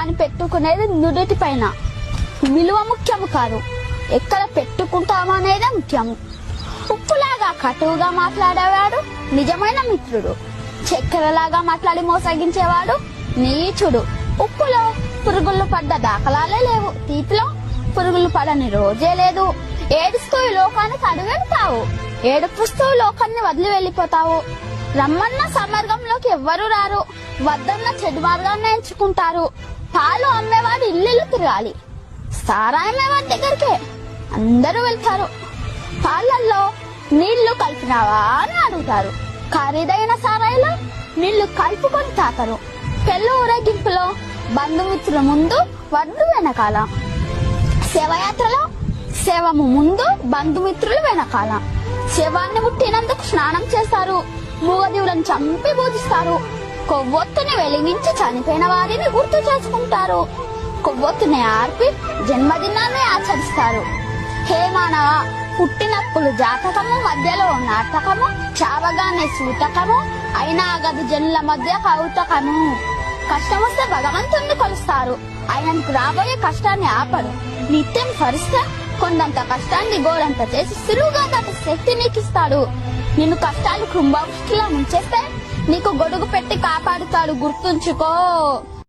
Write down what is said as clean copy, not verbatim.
కానీ పెట్టుకునేది నుదుటి పైన. విలువ ముఖ్యము కాదు, ఎక్కడ పెట్టుకుంటామో అనేదే ముఖ్యము. ఉప్పులాగా కటువుగా మాట్లాడేవాడు నిజమైన మిత్రుడు. చక్కెరలాగా మాట్లాడి మోసగించేవాడు నీచుడు. ఉప్పులో పురుగులు పడ్డ దాఖలాలే లేవు, తీపిలో పురుగులు పడని రోజే లేదు. ఏడుస్తూ ఈ లోకానికి అడుగెడతావు, ఏడుపుస్తూ లోకాన్ని వదిలి వెళ్ళిపోతావు. రమ్మన్న సమర్గంలోకి ఎవ్వరూ రారు, వద్దన్న చెడు మార్గాన్ని ఎంచుకుంటారు. పాలు అమ్మేవాడు ఇల్లు తిరగాలి, సారాయి అమ్మేవాడి దగ్గరికే అందరూ వెళ్తారు. పాలల్లో నీళ్లు కలిపినావా అని అడుగుతారు, ఖరీదైన సారాయిలో నీళ్లు కలుపుకొని తాకరు. పెళ్లి ఊరేగింపులో బంధుమిత్రుల ముందు వడ్డు వెనకాల, శవయాత్రలో శవము ముందు బంధుమిత్రులు వెనకాల. శవాన్ని ముట్టినందుకు స్నానం చేస్తారు, మూగజీవులను చంపి పూజిస్తారు. కొవ్వొత్తుని వెలిగించి చనిపోయిన వారిని గుర్తు చేసుకుంటారు. కొవ్వొత్తుని ఆర్పి జన్మదినాన్ని ఆచరిస్తారు. హే మానవ, పుట్టినప్పుడు జాతకము, మధ్యలో నాటకము, చావగానే సూతకము, అయినా గది జనుల మధ్య కౌతకము. కష్టం వస్తే భగవంతుణ్ణి కొలుస్తారు, ఆయనకు రాబోయే కష్టాన్ని ఆపడు. నిత్యం స్మరిస్తే కొండంత కష్టాన్ని గోడంత చేసి సులువుగా దాటి శక్తి నీకిస్తాడు. నిన్ను కష్టాలు కుంభవృష్టిలో ముంచేస్తే నీకు గొడుగు పెట్టి కాపాడుతాడు, గుర్తుంచుకో.